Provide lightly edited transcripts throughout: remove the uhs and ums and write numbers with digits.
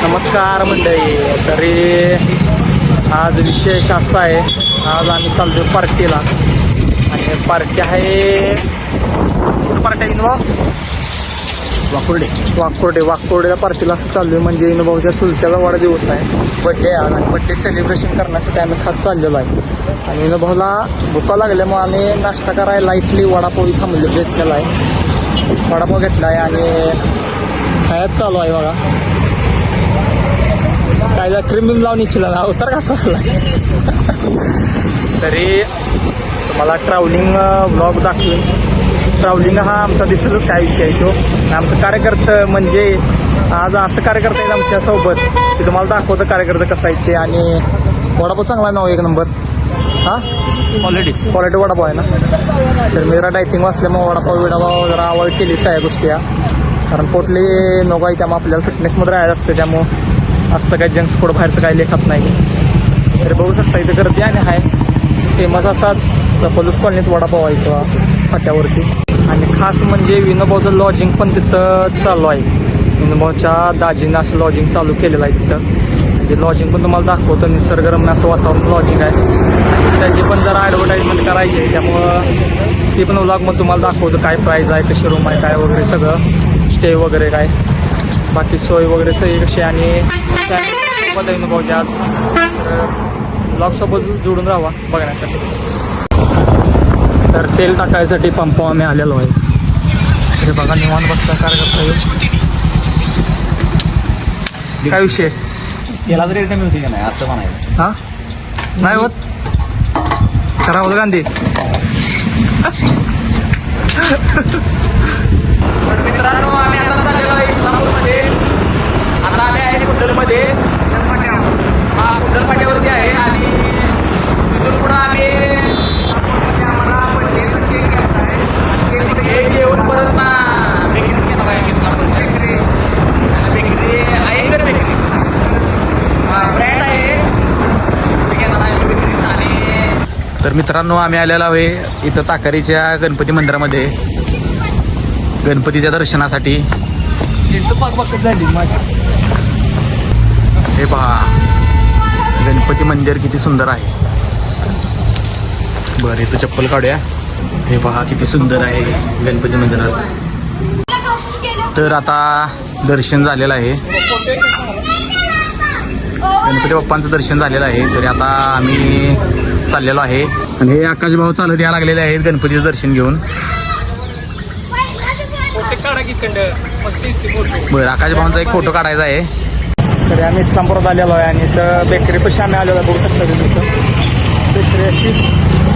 नमस्कार मंडळी. तरी आज विशेष असा आहे, आज आम्ही चाललो पार्टीला. आणि पार्टी आहे कुठं पार्टी आहे इनोभाऊ? वाकोर्डेला पार्टीला असं चाललो आहे. म्हणजे इनोभाऊच्या चुलत्याचा वाढदिवस आहे, बड्डे आहे. आणि बड्डे सेलिब्रेशन करण्यासाठी आम्ही खात चाललेलो आहे. आणि इनोभाऊला भुका लागल्यामुळे आम्ही नाश्ता करायला इथली वडापाव थांबलो घेतलेला आहे. वडापाव घेतला आहे आणि खायच चालू आहे बघा. काय क्रीम बिम लावून इच्छिला ना उतर कसा तरी तुम्हाला ट्रॅव्हलिंग ब्लॉग दाखवेन. ट्रॅव्हलिंग हा आमचा दिसेलच काय विषय आहे तो. आमचं कार्यकर्ते म्हणजे आज असं कार्यकर्ते आहेत आमच्यासोबत की तुम्हाला दाखवतं कार्यकर्ते कसं आहे ते. आणि वडापाव चांगला नाव एक नंबर. हां क्वालिटी वडापाव आहे ना. तर मी जरा डायटिंग वाचल्यामुळे वडापाव जरा अवॉइड केली सगळ्या गोष्टी या. कारण पोटली नको आहे, त्यामुळे आपल्याला फिटनेसमध्ये राहायला असते. त्यामुळं असं काही जंक्स फूड बाहेरचं काही लेखत नाही. तर बघू शकता इथं गर्दी आणि आहे फेमस असा पलूस कॉलनीत वडापाव आहे किंवा फाट्यावरती. आणि खास म्हणजे विनोभाऊचं लॉजिंग पण तिथं चालू आहे. विनोभाऊच्या दाजीनं असं लॉजिंग चालू केलेलं आहे तिथं. म्हणजे लॉजिंग पण तुम्हाला दाखवतं. निसर्गरम्य असं वातावरण लॉजिंग आहे. त्याची पण जरा ॲडव्हर्टाईजमेंट करायची आहे, त्यामुळं ती पण व्लॉगमध्ये तुम्हाला दाखवतं काय प्राईज आहे, कशी रूम आहे, काय वगैरे सगळं स्टे वगैरे काय बाकी सोय वगैरे सगळी कशी. आणि विनोभाऊची आज ब्लॉगसोबत जोडून राहावा बघण्यासाठी. तर तेल टाकायसाठी पंप आम्ही आलेलो आहे. हे बघा निवांत बसता कार्यकर्ता येऊ. काय विषय तेलाच रेट कमी होती का नाही असं म्हणायचं? हा नाही होत खराब होतं गांधी. मित्रांनो आम्ही आता चाललेलो आहे इस्लामपूरमध्ये. आता आम्ही आहे कुंडलमध्ये. हा कुंडल फाट्यावरती आहे. आणि तिथून पुढं आम्ही केक घेऊन परत ना बेकरीत घेणार आहे. इस्लामपूरच्या बेकरी आहे का बेकरी ब्रँड आहे ते घेणार आहे बेकरीत. आणि तर मित्रांनो आम्ही आलेलो आहे इथं ताकारीच्या गणपती मंदिरामध्ये गणपतीच्या दर्शनासाठी. हे पहा गणपती मंदिर किती सुंदर आहे. बरं इथं चप्पल काढूया. हे पहा किती सुंदर आहे गणपती मंदिरात. तर आता दर्शन झालेलं आहे, गणपती बाप्पांचं दर्शन झालेलं आहे. तरी आता आम्ही चाललेलो आहे. आणि हे आकाश भाऊ चालत यायला लागलेले आहेत गणपतीचं दर्शन घेऊन. बरं आकाश भाऊंचा एक फोटो काढायचा आहे. तरी आम्ही इस्लामपुरात आलेलो आहे. आणि इथं बेकरी पशी आम्ही आलेलो आहे. बघू शकता तुम्ही इथं बेकरी अशी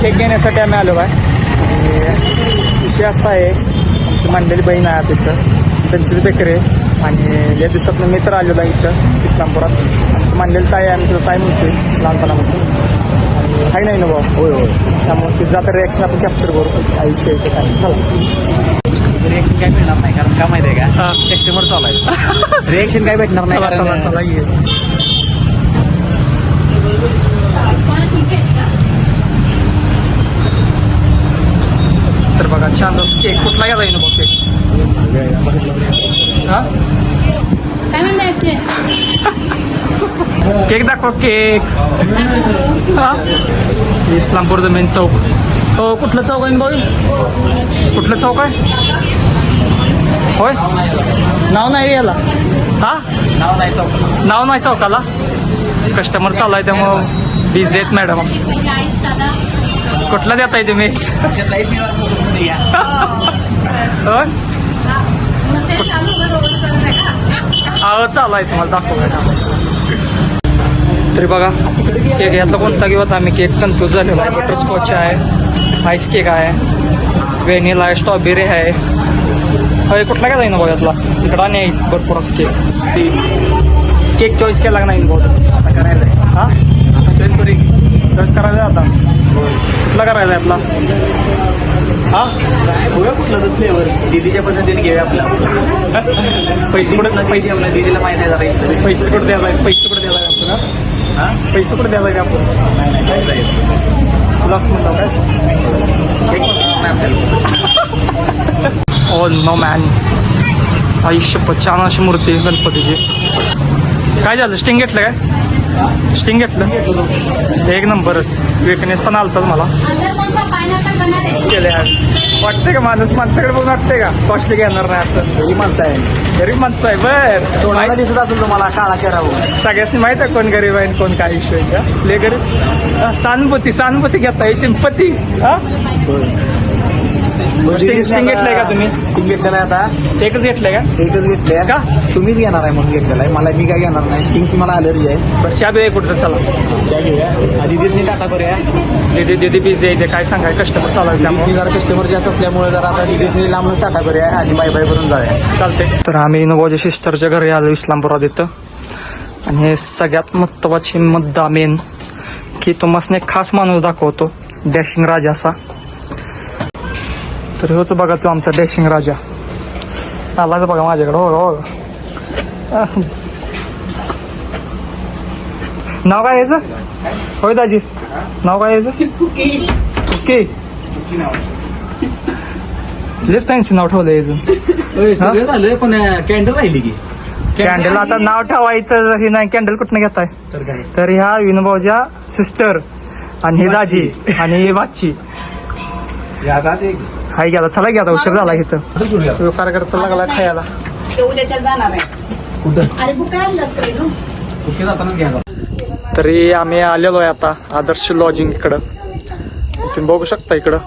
केक घेण्यासाठी आम्ही आलेलो आहे. आणि विषय असा आहे आमची मांडलेली बहीण आहे तिथं, त्यांचीच बेकरी आहे. आणि या दिवसात मित्र आलेलो आहे इथं इस्लामपुरात. आमची मांडलेली ताई आहे, आम्ही तिथं ताई म्हणतोय लहानपणापासून. आणि काही नाही ना भाऊ. होय होय. त्यामुळे तिथं आता रिॲक्शन आपण कॅप्चर करू आयुष्य इथे काय. चला रिएक्शन काय भेटणार नाही, कारण का माहिती आहे का कस्टमर चालू आहे. रिएक्शन काय भेटणार नाही. चला ये. तर बघा छान केक कुठला गेला येईल बघ केक. हा केक दाखव केक. हा इस्लामपूरचं मेन चौक. हो कुठलं चौक आहे भाऊ? कुठलं चौक आहे? होय नाव नाही याला. हा नाव नाही चौकाला. कस्टमर चालू आहे त्यामुळं बिझी आहेत मॅडम. कुठला देताय तुम्ही? होय हो चालू आहे तुम्हाला दाखवू. तरी बघा केक ह्यातला कोणता घेऊ आता आम्ही. केक कन्फ्यूज झालेला आहे. बटरस्कॉच आहे, आईस केक आहे, व्हॅनिला आहे, स्ट्रॉबेरी आहे. होय कुठला काय जाईल ना भाऊ यातला? इकडं नाही भरपूर असं केक चॉईस केला का नाही भाऊ? आता करायचं आहे. हां चॉईस करायचं आहे आता. कुठला करायचा आहे आपला? हां बघूया कुठला तर फ्लेवर दीदीच्या पद्धतीने घेऊया आपला. पैसे कुठे आपल्या दीदीला माहिती आहे जरा. पैसे कुठे द्यायला आहे? पैसे कुठे द्यायला आहे आपण? हां पैसे कुठे द्यायला आहे आपण? नाही तुलाच म्हणतो काय Oh no man. आई शपथ छान अशी मूर्ती गणपतीची. काय झालं स्टिंग घेतलं काय स्टिंग घेतलं एक नंबरच विकनेस पण आलता मला केले आज वाटते का माणसाकडे बघून वाटते का कॉस्टली घेणार नाही असं गरीब माणसं आहे गरीब माणसं आहे बर तोंडाला दिसत असेल तुम्हाला काळा चेहरा बघून. सगळ्यांनी माहित आहे कोण गरीब आहे आणि कोण काय इश्यू आहे का लय गरीब सहानुभूती घेताय सिंपती हा स्टिंग घेतलंय का तुम्ही स्टिंग घेतलेला आहे आता एकच घेतलंय का एकच घेतलंय का? तुम्हीच घेणार आहे म्हणून घेतलेला आहे मला मी काय घेणार नाही स्टिंगची मला अलर्जी आहे बरं चहा बी कुठं चला चहा घेऊया आधी दिसणी टाटा करूया दीदी बिझी आहे ते काय सांगाय कस्टमर चालू दिसणी जरा कस्टमर जास्त असल्यामुळे जरा आता दिसणी लांबच टाटा करूया आणि बाय बाय करून जाऊया चालते तर आम्ही इनोवाच्या सिस्टरच्या घरी आलो इस्लामपुरात इथं आणि हे सगळ्यात महत्वाची मुद्दा मेन की तुम्हाला एक खास माणूस दाखवतो डॅशिंग राजा असा तर हेच बघा तो आमचा डॅशिंग राजा आलाच बघा माझ्याकडे हो नाव काय यायचं होय दाजी नाव काय यायचं ओके लेच फॅन्सी नाव ठेवलं यायचं सगळं झालं पण कॅन्डल राहिली की कॅन्डल आता नाव ठेवायचं हे नाही कॅन्डल कुठनं घेताय तर काय तर ह्या विनोबाच्या सिस्टर आणि ही दाजी आणि ही बाची हाय गेला चला घ्या आता उशीर झाला इथं तो कार्यकर्ता लागला खायला ते उद्याच्या जाणार आहे कुठं अरे बुक काय नसतंय ना कुठे जाताना घ्या तरी आम्ही आलेलो आहे आता आदर्श लॉजिंग इकडं तुम्ही बघू शकता इकडं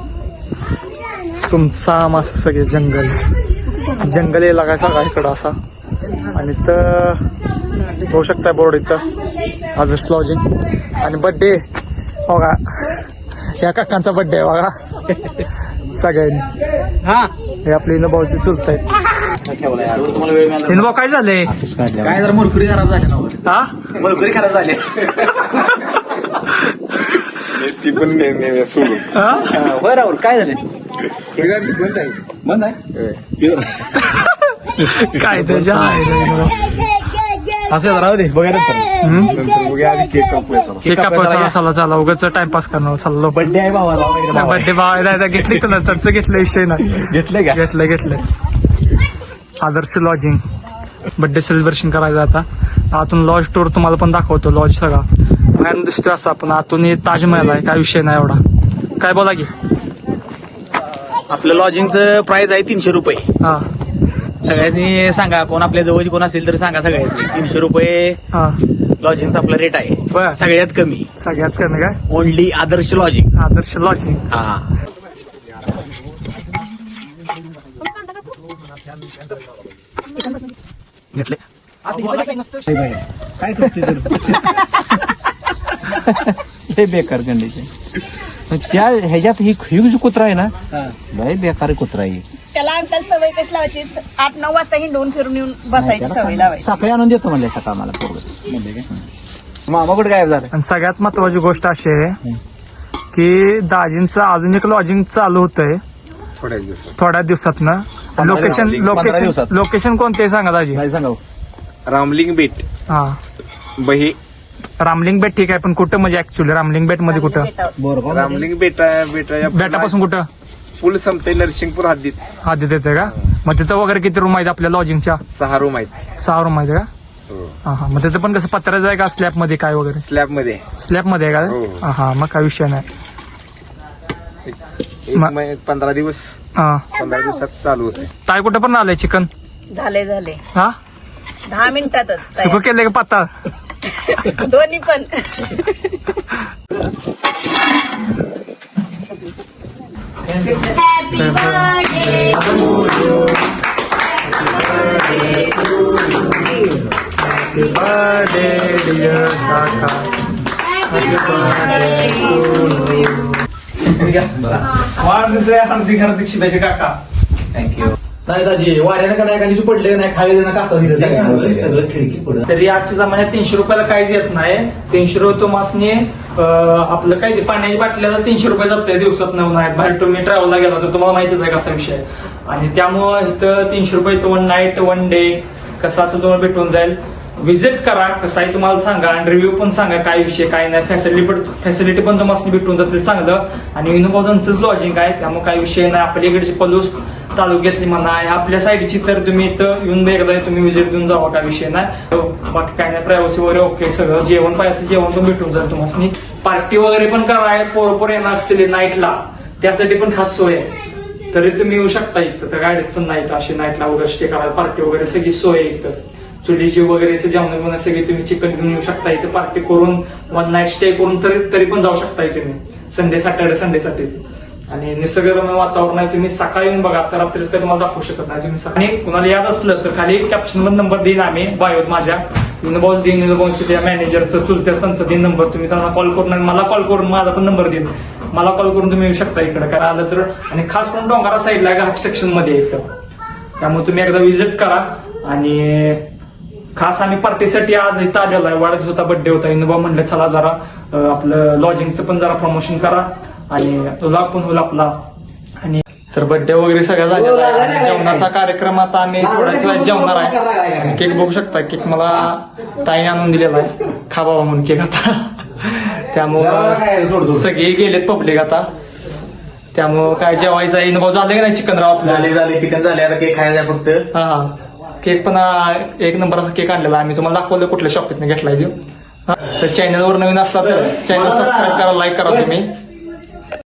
सुमसाम असं सगळे जंगल इलाका आहे सगळा इकडं असा आणि तर बघू शकता बोर्ड इथं आदर्श लॉजिंग आणि बड्डे बघा या काकांचा बड्डे आहे बघा सगळ्यांनी हा हे आपले इनोभाऊची चुलत आहेत तुम्हाला वेळ मिळाला इनोभाऊ काय झाले काय जरा मुरकुरी खराब झाली ना हा मुरकुरी खराब झाली ती पण सोडून हा? होय राहुल काय झाले बंद आहे काय त्याच्या असं राहू दे बघायला नंतर बघूया आधी केक कापूया चला. हे कापायचा चला चला उगाच टाइमपास करणार चाललो बड्डे आहे भावा बड्डे भाव घेतली तुला तरच घेतलं विषय नाही घेतले का घेतलं आदर्श लॉजिंग बड्डे सेलिब्रेशन करायचं आता आतून लॉज टूर तुम्हाला पण दाखवतो लॉज सगळा बाहेर दिसतोय असं आपण आतून हे ताजमहल आहे काय विषय नाही एवढा काय बोला की आपलं लॉजिंगचं प्राइस आहे 300 रुपये हा सगळ्यांनी सांगा कोण आपल्या जवळ कोण असेल तर सांगा सगळ्यांनी 300 रुपये हा लॉजिंगचा आपला रेट आहे बरं. सगळ्यात कमी सगळ्यात कमी काय ओनली आदर्श लॉजिंग आदर्श लॉजिंग हा घेतले काय ते बेकार कंडिशन त्या ह्याच्यात ही ह्यूज कुत्रा आहे ना लय बेकार कुत्रा आहे त्याला अंकल सवय कशी लावायची 8-9 वाजता हिंडून फिरून येऊन बसायची सवय लावायची सकाळी आणून देतो म्हणले सकाळ मला पोरगं मामा कुठे गायब झालं आणि सगळ्यात महत्वाची गोष्ट अशी आहे की दाजींचं अजून एक लॉजिंग चालू होतंय थोड्या दिवसात थोड्या दिवसातनं लोकेशन 15 दिवसात. लोकेशन कोणते आहे सांगा दाजी काय सांगा रामलिंग बेट हा बही रामलिंग बेट ठीक आहे पण कुठं म्हणजे ऍक्च्युली रामलिंग बेट मध्ये कुठं बरोबर रामलिंग बेटा बेटापासून कुठं पूल संपते नरसिंगपूर हद्दीत हद्दीत येते का मग तिथं वगैरे किती रूम आहेत आपल्या लॉजिंगच्या 6 रूम आहेत 6 रूम आहेत का हा हा मग तिथं पण कसं पत्र्याचं आहे का स्लॅब मध्ये काय वगैरे स्लॅब मध्ये स्लॅब मध्ये आहे हो. का हा मग काय विषय नाही एक मा- 15 दिवस हा 15 दिवसात चालू होते ताय कुठं पण आलंय चिकन झाले हा 10 मिनिटातच सुकं तयार. केलंय का पाताळ दोन्ही पण हार्दिक हार्दिक शुभेच्छा काका थँक्यू नाही दाजी वाऱ्यानं का नाही काहीच पडले नाही खाली ना काचा सगळं खिडकी पुढं तरी आजच्या जमान्यात 300 रुपयाला काहीच येत नाही 300 रुपये तो मासने आपलं काय ते पाण्याची बाटल्याला 300 रुपये जाते दिवसात नाही बाहेर तुम्ही ट्रॅव्हलला गेला तर तुम्हाला माहितीच आहे कसा विषय आहे. आणि त्यामुळं इथं 300 रुपये 1 नाईट 1 डे कसं असं तुम्हाला भेटून जाईल. व्हिजिट करा, कसं आहे तुम्हाला सांगा आणि रिव्ह्यू पण सांगा काय विषय काय नाही. फॅसिलिटी पण तुम्हाला भेटून जातील चांगलं. आणि विनोबाजांचंच लॉजिंग आहे, त्यामुळे काही विषय नाही. आपल्या इकडची पलूस तालुक्यातली म्हणा आपल्या साईडची, तर तुम्ही इथं येऊन एकदा तुम्ही व्हिजिट देऊन जावा, काय विषय नाही. बाकी काय नाही, प्रायव्हसी वगैरे ओके सगळं. जेवण पाहिजे जेवण पण भेटून जाईल तुम्हाला. पार्टी वगैरे पण करा, पोरपोर येणार असतील नाईटला, त्यासाठी पण खास सोय आहे. तरी तुम्ही येऊ शकता इथं, तर काय अडचण नाही. अशी नाईटला वगैरे स्टे करायला पार्टी वगैरे सगळी सोय आहे इथं. चुलीची वगैरे जेवण वगैरे सगळी तुम्ही चिकन घेऊन येऊ शकता इथे. पार्टी करून 1 नाईट स्टे करून तरी पण जाऊ शकता तुम्ही संडे सॅटर्डे संडेसाठी. आणि निसर्गरम्य वातावरण आहे. तुम्ही सकाळी येऊन बघा, तर रात्रीच काही तुम्हाला दाखवू शकत नाही. तुम्ही सकाळी कुणाला याद असलं तर खाली कॅप्शन मध्ये नंबर देईन आम्ही बायोत माझ्या विनोबाज देईन. विनोबाजच्या त्या मॅनेजरचं चुलत्याच त्यांचा देईन नंबर. तुम्ही त्यांना कॉल करून आणि मला कॉल करून माझा पण नंबर देईन. मला कॉल करून तुम्ही येऊ शकता इकडे काय आलं तर. आणि खास करून डोंगरा साईडला घाट सेक्शन मध्ये येतं, त्यामुळे तुम्ही एकदा व्हिजिट करा. आणि खास आम्ही पार्टीसाठी आज इथं आलेलो आहे. वाढदिवसाचा बर्थडे होता. विनोबा म्हणलं चला जरा आपलं लॉजिंगचं पण जरा प्रमोशन करा आणि तुला पण होईल आपला. आणि तर बर्थडे वगैरे सगळं झालेला आहे. आणि जेवणाचा कार्यक्रम आता आम्ही थोड्याच वेळात जेवणार आहे. केक बघू शकता, केक मला ताईने आणून दिलेला आहे. खा बाबा म्हणून केक आता. त्यामुळं सगळे गेलेत पब्लिक आता, त्यामुळं काय जेवायचं आहे. भाऊ झालं की नाही चिकन राव आपलं? झाले चिकन झाले, आता केक खायचा फक्त. हा केक पण 1 नंबरचा केक आणलेला आम्ही तुम्हाला दाखवलं कुठल्या शॉपीतनं घेतलाय देऊ. तर चॅनलवर नवीन असला तर चॅनल सबस्क्राईब करा, लाईक करा तुम्ही.